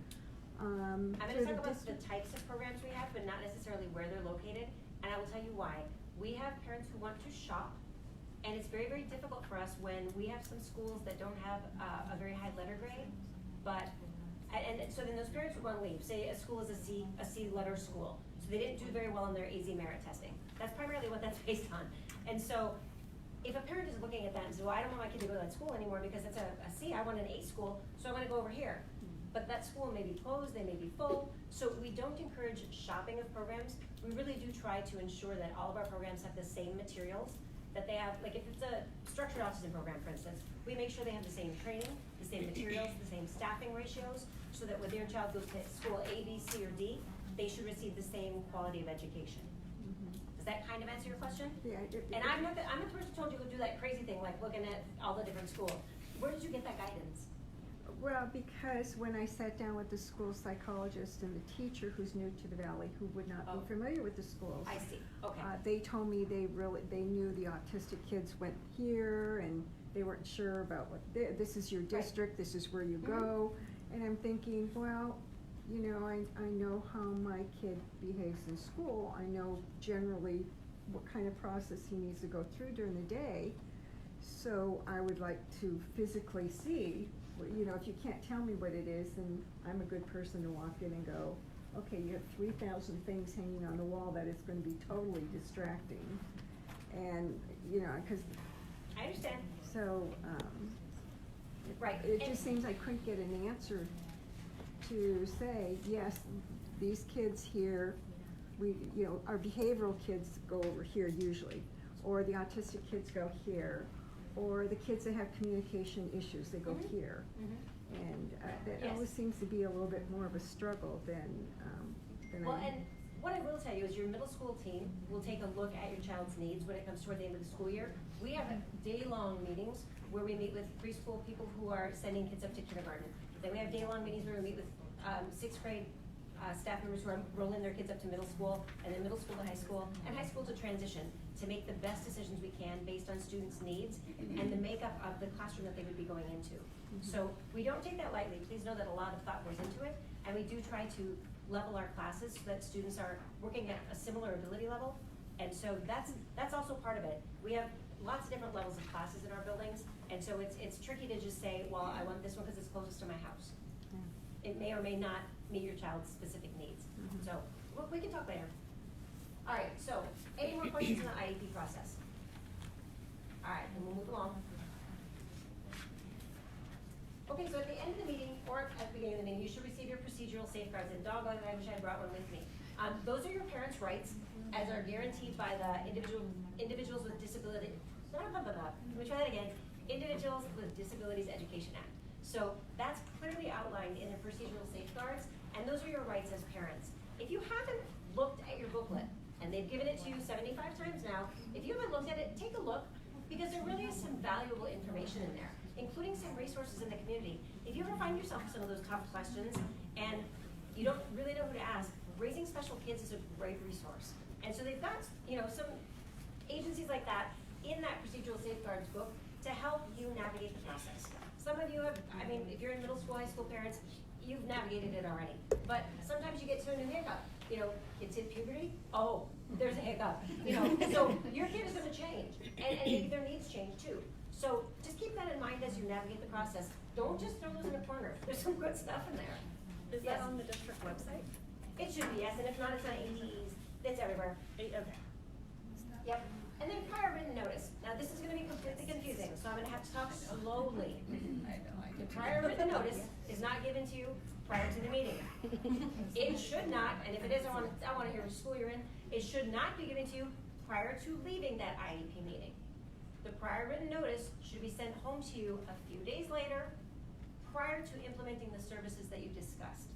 I'm going to talk about the types of programs we have, but not necessarily where they're located, and I will tell you why. We have parents who want to shop, and it's very, very difficult for us when we have some schools that don't have a very high letter grade, and so then those parents would want to leave. Say a school is a C letter school, so they didn't do very well in their AZ merit testing. That's primarily what that's based on. And so if a parent is looking at that and says, well, I don't want my kid to go to that school anymore because it's a C, I want an A school, so I want to go over here. But that school may be closed, they may be full, so we don't encourage shopping of programs. We really do try to ensure that all of our programs have the same materials, that they have, like if it's a structured autism program, for instance, we make sure they have the same training, the same materials, the same staffing ratios, so that when their child goes to school A, B, C, or D, they should receive the same quality of education. Does that kind of answer your question? Yeah. And I'm not the person who told you to do that crazy thing, like looking at all the different schools. Where did you get that guidance? Well, because when I sat down with the school psychologist and the teacher who's new to the valley, who would not be familiar with the schools, I see. Okay. They told me they knew the autistic kids went here, and they weren't sure about what this is your district, this is where you go, and I'm thinking, well, you know, I know how my kid behaves in school. I know generally what kind of process he needs to go through during the day. So I would like to physically see, you know, if you can't tell me what it is, then I'm a good person to walk in and go, okay, you have 3,000 things hanging on the wall that is gonna be totally distracting. And, you know, cause. I understand. So, Right. it just seems I couldn't get an answer to say, yes, these kids here, you know, our behavioral kids go over here usually, or the autistic kids go here, or the kids that have communication issues, they go here. And that Yes. always seems to be a little bit more of a struggle than Well, and what I will tell you is your middle school team will take a look at your child's needs when it comes toward the end of the school year. We have day-long meetings where we meet with preschool people who are sending kids up to kindergarten. Then we have day-long meetings where we meet with sixth grade staff members who are rolling their kids up to middle school, and then middle school to high school, and high school to transition, to make the best decisions we can based on students' needs and the makeup of the classroom that they would be going into. So we don't take that lightly. Please know that a lot of thought goes into it, and we do try to level our classes so that students are working at a similar ability level. And so that's also part of it. We have lots of different levels of classes in our buildings, and so it's tricky to just say, well, I want this one because it's closest to my house. It may or may not meet your child's specific needs. So we can talk later. All right, so any more questions on the IEP process? All right, then we'll move along. Okay, so at the end of the meeting, or at the beginning of the meeting, you should receive your procedural safeguards. And doggone it, I wish I had brought one with me. Those are your parents' rights, as are guaranteed by the Individuals with Disability. Let me try that again. Individuals with Disabilities Education Act. So that's clearly outlined in the procedural safeguards, and those are your rights as parents. If you haven't looked at your booklet, and they've given it to you 75 times now, if you haven't looked at it, take a look, because there really is some valuable information in there, including some resources in the community. If you ever find yourself with some of those tough questions, and you don't really know who to ask, Raising Special Kids is a great resource. And so they've got, you know, some agencies like that in that procedural safeguards book to help you navigate the process. Some of you have, I mean, if you're in middle school, high school parents, you've navigated it already. But sometimes you get to a new hiccup. You know, kids hit puberty, oh, there's a hiccup. You know, so your kid is gonna change, and maybe their needs change too. So just keep that in mind as you navigate the process. Don't just throw those in a corner. There's some good stuff in there. Is that on the district website? It should be, yes, and if not, it's on ATEs. It's everywhere. Okay. Yep. And then prior written notice. Now this is gonna be completely confusing, so I'm gonna have to talk slowly. The prior written notice is not given to you prior to the meeting. It should not, and if it is, I wanna hear which school you're in, it should not be given to you prior to leaving that IEP meeting. The prior written notice should be sent home to you a few days later, prior to implementing the services that you discussed.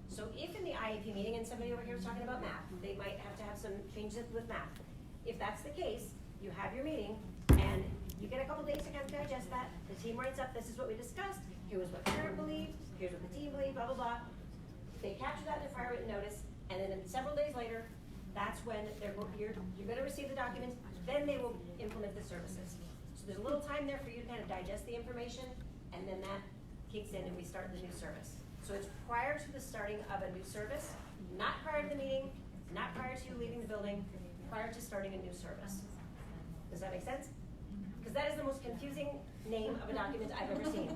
So if in the IEP meeting, and somebody over here was talking about math, they might have to have some changes with math. If that's the case, you have your meeting, and you get a couple days to kind of digest that. The team writes up, this is what we discussed, here was what parent believed, here's what the team believed, blah, blah, blah. They capture that in their prior written notice, and then several days later, that's when you're gonna receive the documents, then they will implement the services. So there's a little time there for you to kind of digest the information, and then that kicks in and we start the new service. So it's prior to the starting of a new service, not prior to the meeting, not prior to you leaving the building, prior to starting a new service. Does that make sense? Because that is the most confusing name of a document I've ever seen.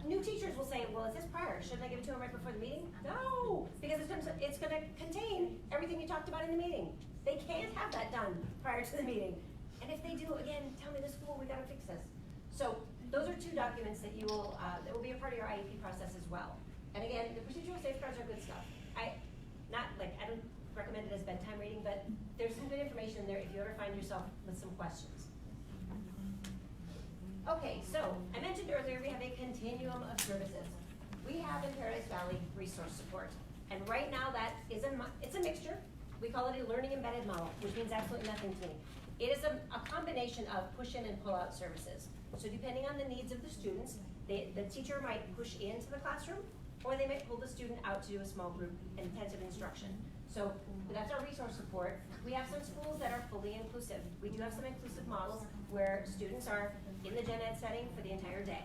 New teachers will say, well, it says prior. Shouldn't I give it to them right before the meeting? No, because it's going to contain everything you talked about in the meeting. They can't have that done prior to the meeting. And if they do, again, tell me the school, we got to fix this. So those are two documents that that will be a part of your IEP process as well. And again, the procedural safeguards are good stuff. I don't recommend it as bedtime reading, but there's some good information in there if you ever find yourself with some questions. Okay, so I mentioned earlier we have a continuum of services. We have in Paradise Valley resource support, and right now it's a mixture. We call it a learning embedded model, which means absolutely nothing to me. It is a combination of push-in and pull-out services. So depending on the needs of the students, the teacher might push into the classroom, or they might pull the student out to do a small group intensive instruction. So that's our resource support. We have some schools that are fully inclusive. We do have some inclusive models where students are in the gen ed setting for the entire day.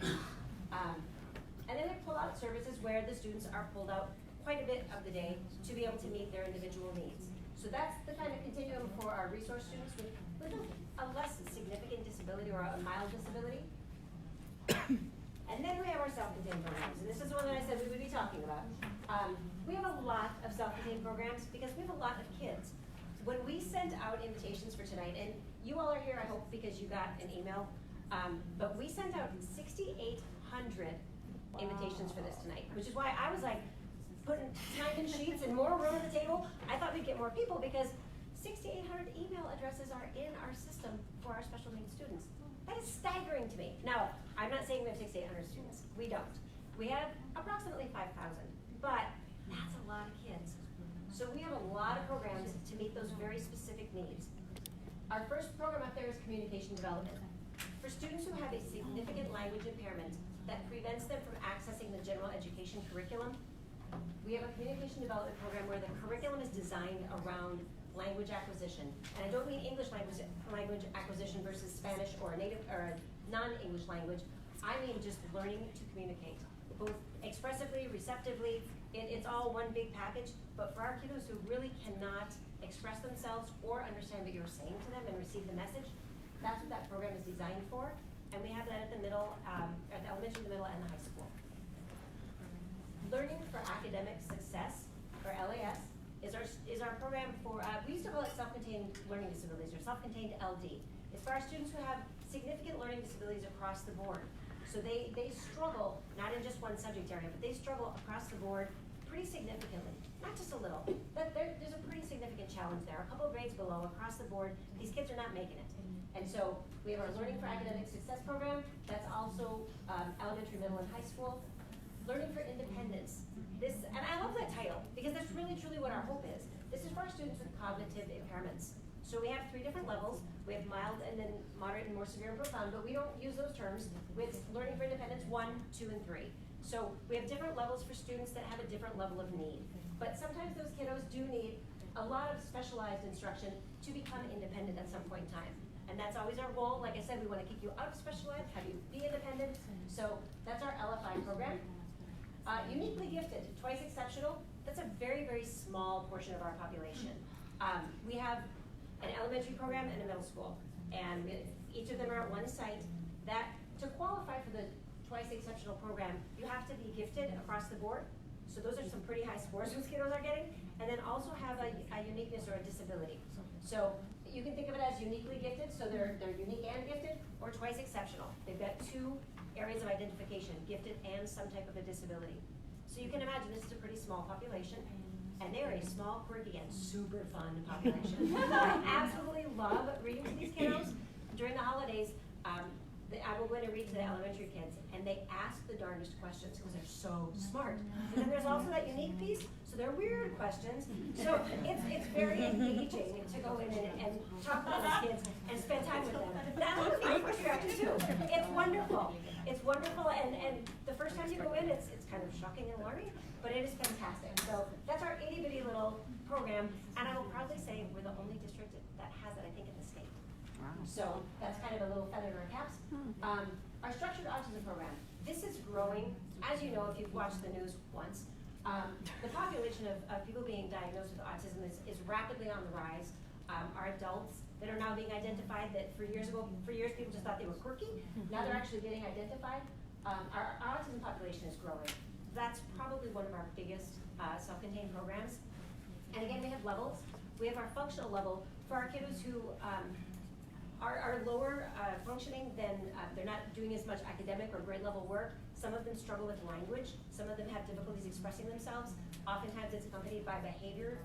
And then we pull out services where the students are pulled out quite a bit of the day to be able to meet their individual needs. So that's the kind of continuum for our resource students with a less significant disability or a mild disability. And then we have our self-contained programs, and this is the one that I said we would be talking about. We have a lot of self-contained programs because we have a lot of kids. When we sent out invitations for tonight, and you all are here, I hope, because you got an email, but we sent out 6,800 invitations for this tonight, which is why I was like, putting time in sheets and more room at the table. I thought we'd get more people because 6,800 email addresses are in our system for our special needs students. That is staggering to me. Now, I'm not saying we have 6,800 students. We don't. We have approximately 5,000, but that's a lot of kids. So we have a lot of programs to meet those very specific needs. Our first program up there is communication development. For students who have a significant language impairment that prevents them from accessing the general education curriculum, we have a communication development program where the curriculum is designed around language acquisition. And I don't mean English language acquisition versus Spanish or a native or a non-English language. I mean just learning to communicate, both expressively, receptively. It's all one big package. But for our kiddos who really cannot express themselves or understand what you're saying to them and receive the message, that's what that program is designed for. And we have that at the middle, at the elementary, the middle, and the high school. Learning for Academic Success, or LAS, is our program for, we used to call it self-contained learning disabilities, or self-contained LD. It's for our students who have significant learning disabilities across the board. So they struggle, not in just one subject area, but they struggle across the board pretty significantly. Not just a little, but there's a pretty significant challenge there. A couple of grades below, across the board, these kids are not making it. And so we have our Learning for Academic Success program. That's also elementary, middle, and high school. Learning for Independence. And I love that title because that's really truly what our hope is. This is for our students with cognitive impairments. So we have 3 different levels. We have mild and then moderate and more severe and profound, but we don't use those terms. With Learning for Independence 1, 2, and 3. So we have different levels for students that have a different level of need. But sometimes those kiddos do need a lot of specialized instruction to become independent at some point in time. And that's always our goal. Like I said, we want to kick you out of special ed, have you be independent. So that's our LFI program. Uniquely gifted, twice exceptional, that's a very, very small portion of our population. We have an elementary program and a middle school, and each of them are at one site. That, to qualify for the twice exceptional program, you have to be gifted across the board. So those are some pretty high scores those kiddos are getting, and then also have a uniqueness or a disability. So you can think of it as uniquely gifted, so they're unique and gifted, or twice exceptional. They've got 2 areas of identification, gifted and some type of a disability. So you can imagine this is a pretty small population, and they're a small, quirky, and super fun population. I absolutely love reading to these kiddos. During the holidays, I will go in and read to the elementary kids, and they ask the darndest questions because they're so smart. And then there's also that unique piece, so they're weird questions. So it's very engaging to go in and talk to those kids and spend time with them. That would be first reaction too. It's wonderful. It's wonderful, and the first time you go in, it's kind of shocking and alarming, but it is fantastic. So that's our itty-bitty little program, and I will proudly say we're the only district that has it, I think, in the state. So that's kind of a little feather in our caps. Our structured autism program, this is growing. As you know, if you've watched the news once, the population of people being diagnosed with autism is rapidly on the rise. Our adults that are now being identified that for years people just thought they were quirky. Now they're actually getting identified. Our autism population is growing. That's probably one of our biggest self-contained programs. And again, we have levels. We have our functional level for our kiddos who are lower functioning than, they're not doing as much academic or grade level work. Some of them struggle with language. Some of them have difficulties expressing themselves. Oftentimes it's accompanied by behavior,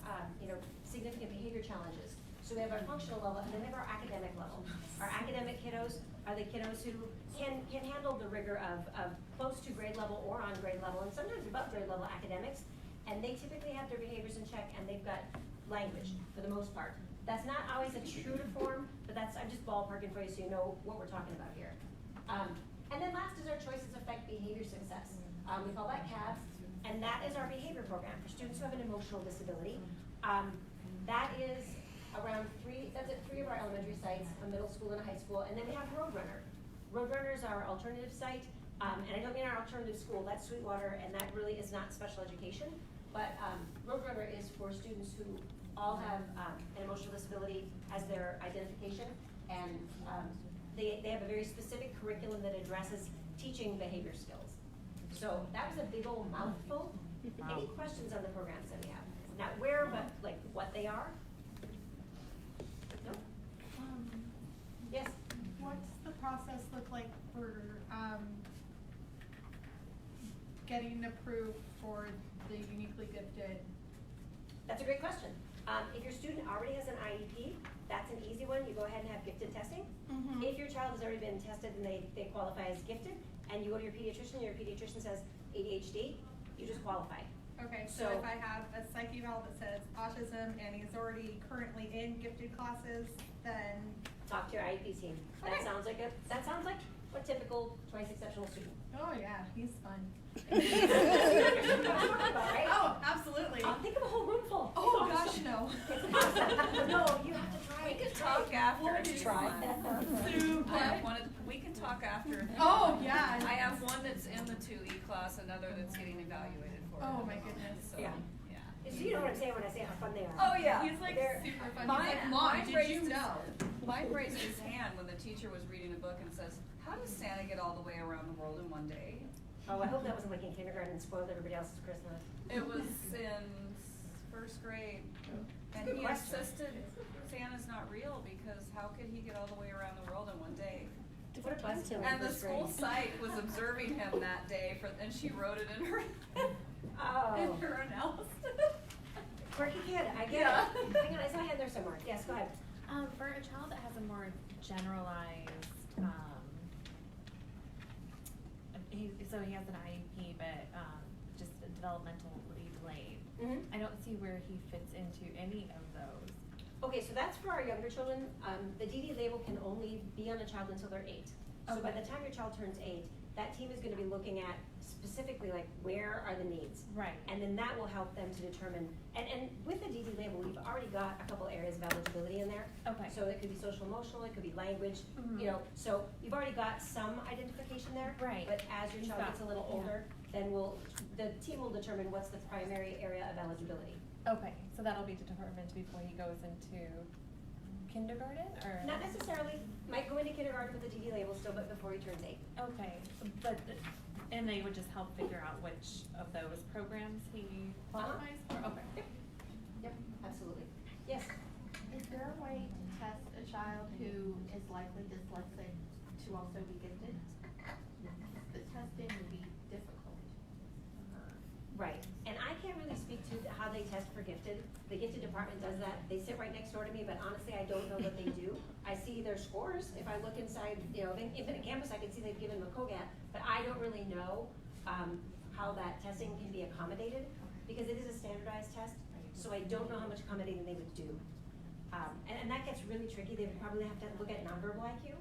significant behavior challenges. So we have our functional level, and then we have our academic level. Our academic kiddos are the kiddos who can handle the rigor of close to grade level or on grade level, and sometimes above grade level academics, and they typically have their behaviors in check, and they've got language for the most part. That's not always a true to form, but I'm just ballparking for you so you know what we're talking about here. And then last is our Choices Affect Behavior Success. We call that CABS, and that is our behavior program for students who have an emotional disability. That is that's at 3 of our elementary sites, a middle school and a high school, and then we have Roadrunner. Roadrunner is our alternative site, and I don't mean our alternative school, that's Sweetwater, and that really is not special education, but Roadrunner is for students who all have an emotional disability as their identification, and they have a very specific curriculum that addresses teaching behavior skills. So that was a big old mouthful. Any questions on the programs that we have? Not where, but like what they are? No? Yes? What's the process look like for, getting approved for the uniquely gifted? That's a great question. If your student already has an IEP, that's an easy one. You go ahead and have gifted testing. Mhm. If your child has already been tested and they qualify as gifted, and you go to your pediatrician and your pediatrician says ADHD, you just qualify. Okay, so if I have a psych eval that says autism and he's already currently in gifted classes, then. Talk to your IEP team. That Okay. sounds like a typical twice exceptional student. Oh yeah, he's fun. Right? Oh, absolutely. Think of a whole room full. Oh It's gosh, awesome. no. It's awesome. No, you have to try. We it. can talk after. We'll try. I have one, we can talk after. Oh, yeah. I have one that's in the 2E class, another that's getting evaluated for it. Oh my goodness. So, Yeah. yeah. So you know what I'm saying when I say how fun they are. Oh, yeah. He's like They're- super fun. Mine, He's like, Mom, did you know? Mine raised his hand when the teacher was reading a book and says, how does Santa get all the way around the world in one day? Oh, I hope that wasn't like in kindergarten and spoiled everybody else's Christmas. It was in first grade. And Good he question. insisted Santa's not real because how could he get all the way around the world in one day? What a buzzkill in And the first school grade. psych was observing him that day and she wrote it in her, Oh. in her analysis. Quirky kid, I get Yeah. it. Hang on, I saw a hand there somewhere. Yes, go ahead. For a child that has a more generalized, so he has an IEP, but just a developmentally delayed. Mm-hmm. I don't see where he fits into any of those. Okay, so that's for our younger children. The DD label can only be on a child until they're 8. So by the time your child turns 8, that team is going to be looking at specifically like where are the needs. Right. And then that will help them to determine, and with the DD label, we've already got a couple areas of eligibility in there. Okay. So it could be social emotional, it could be language, Mhm. you know, so you've already got some identification there. Right. But as your He's child got- gets a little yeah. older, then the team will determine what's the primary area of eligibility. Okay, so that'll be determined before he goes into kindergarten, or? Not necessarily, might go into kindergarten with the DD label still, but before he turns 8. Okay, but, and they would just help figure out which of those programs he qualifies for? Okay. Yep, absolutely. Yes? Is there a way to test a child who is likely dyslexic to also be gifted? The testing would be difficult. Right, and I can't really speak to how they test for gifted. The gifted department does that. They sit right next door to me, but honestly, I don't know what they do. I see their scores. If I look inside, you know, Infinite Campus, I can see they've given them a COGAT, but I don't really know how that testing can be accommodated because it is a standardized test, so I don't know how much accommodating they would do. And that gets really tricky. They would probably have to look at nonverbal IQ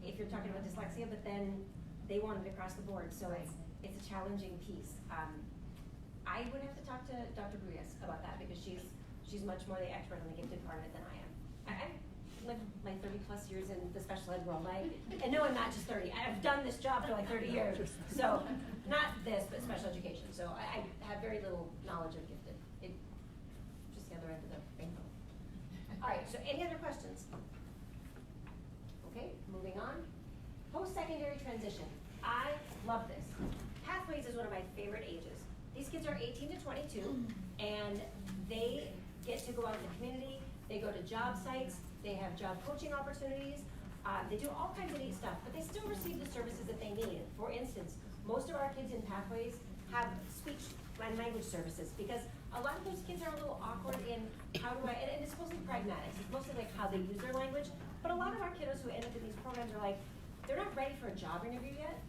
if you're talking about dyslexia, but then they want it across the board, so it's a challenging piece. I would have to talk to Dr. Bruyas about that because she's much more the expert on the gifted part of it than I am. I've lived my 30 plus years in the special ed world. And no, I'm not just 30. I've done this job for like 30 years. So not this, but special education. So I have very little knowledge of gifted. It's just the other end of the rainbow. All right, so any other questions? Okay, moving on. Post-secondary transition. I love this. Pathways is one of my favorite ages. These kids are 18 to 22, and they get to go out in the community, they go to job sites, they have job coaching opportunities, they do all kinds of neat stuff, but they still receive the services that they need. For instance, most of our kids in Pathways have speech and language services, because a lot of those kids are a little awkward in how do I, and it's mostly pragmatics, it's mostly like how they use their language, but a lot of our kiddos who end up in these programs are like, they're not ready for a job interview yet.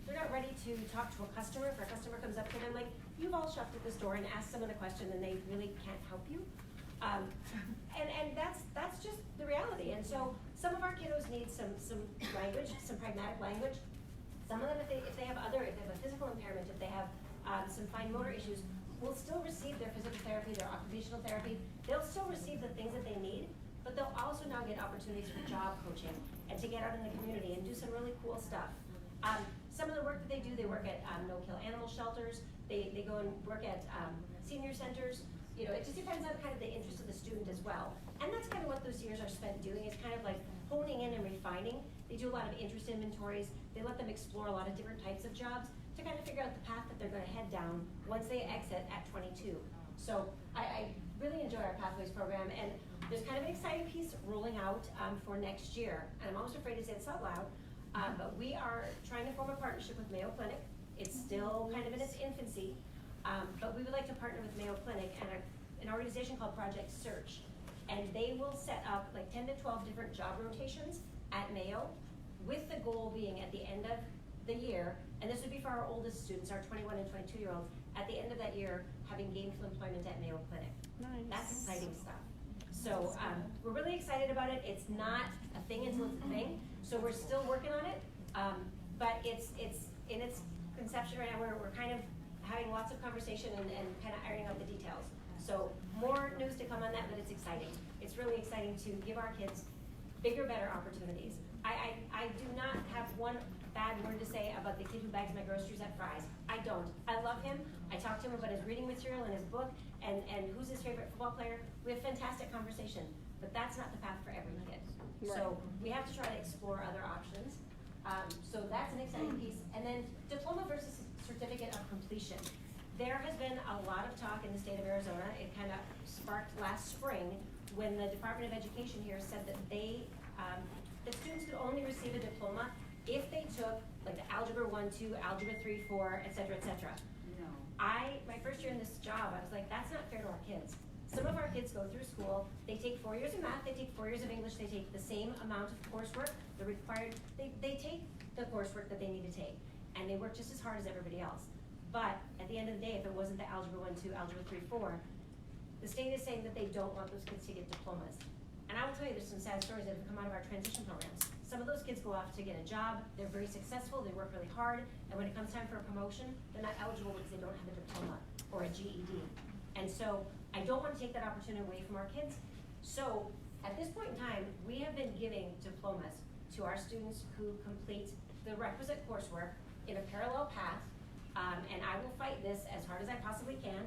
They're not ready to talk to a customer. If a customer comes up to them like, you've all shopped at the store and asked someone a question and they really can't help you. And that's just the reality. And so some of our kiddos need some language, some pragmatic language. Some of them, if they have a physical impairment, if they have some fine motor issues, will still receive their physical therapy, their occupational therapy. They'll still receive the things that they need, but they'll also now get opportunities for job coaching and to get out in the community and do some really cool stuff. Some of the work that they do, they work at no-kill animal shelters. They go and work at senior centers. you know, it just depends on kind of the interest of the student as well. And that's kind of what those years are spent doing, is kind of like honing in and refining. They do a lot of interest inventories. They let them explore a lot of different types of jobs to kind of figure out the path that they're going to head down once they exit at 22. So I really enjoy our Pathways program, and there's kind of an exciting piece rolling out for next year. And I'm almost afraid to say this out loud, but we are trying to form a partnership with Mayo Clinic. It's still kind of in its infancy, but we would like to partner with Mayo Clinic and an organization called Project Search. And they will set up like 10 to 12 different job rotations at Mayo, with the goal being at the end of the year, and this would be for our oldest students, our 21 and 22-year-olds, at the end of that year, having gainful employment at Mayo Clinic. Nice. That's exciting stuff. So we're really excited about it. It's not a thing until it's a thing, so we're still working on it, but it's in its conception right now. We're kind of having lots of conversation and kind of ironing out the details. So more news to come on that, but it's exciting. It's really exciting to give our kids bigger, better opportunities. I do not have one bad word to say about the kid who bags my groceries at Fry's. I don't. I love him. I talk to him about his reading material and his book and who's his favorite football player. We have fantastic conversation, but that's not the path for every kid. Right. So we have to try to explore other options. So that's an exciting piece. And then diploma versus certificate of completion. There has been a lot of talk in the state of Arizona. It kind of sparked last spring when the Department of Education here said that that students could only receive a diploma if they took like the Algebra 1, 2, Algebra 3, 4, et cetera, et cetera. No. My first year in this job, I was like, that's not fair to our kids. Some of our kids go through school, they take 4 years of math, they take 4 years of English, they take the same amount of coursework, the required, they take the coursework that they need to take, and they work just as hard as everybody else. But at the end of the day, if it wasn't the Algebra 1, 2, Algebra 3, 4, the state is saying that they don't want those kids to get diplomas. And I will tell you, there's some sad stories that have come out of our transition programs. Some of those kids go off to get a job, they're very successful, they work really hard, and when it comes time for a promotion, they're not eligible because they don't have a diploma or a GED. And so I don't want to take that opportunity away from our kids. So at this point in time, we have been giving diplomas to our students who complete the requisite coursework in a parallel path, and I will fight this as hard as I possibly can.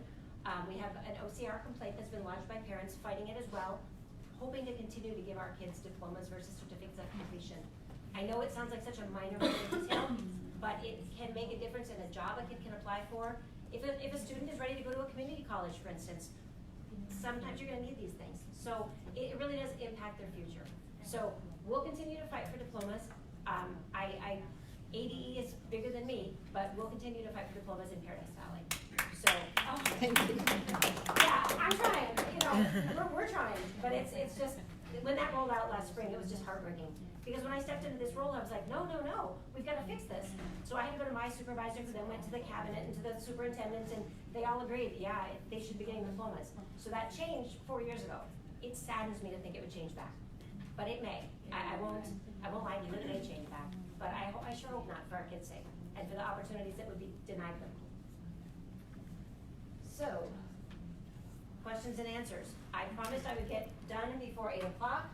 We have an OCR complaint that's been lodged by parents fighting it as well, hoping to continue to give our kids diplomas versus certificates of completion. I know it sounds like such a minor detail, but it can make a difference in a job a kid can apply for. If a student is ready to go to a community college, for instance, sometimes you're going to need these things. So it really does impact their future. So we'll continue to fight for diplomas. ADE is bigger than me, but we'll continue to fight for diplomas in Paradise Valley. So, yeah, I'm trying. You know, we're trying, but it's just when that rolled out last spring, it was just heartbreaking. Because when I stepped into this role, I was like, no, we've got to fix this. So I had to go to my supervisor, who then went to the cabinet and to the superintendents, and they all agreed, yeah, they should be getting diplomas. So that changed 4 years ago. It saddens me to think it would change back, but it may. I won't lie to you, it may change back. But I sure hope not, for our kids' sake and for the opportunities that would be denied them. So, questions and answers. I promised I would get done before 8 o'clock.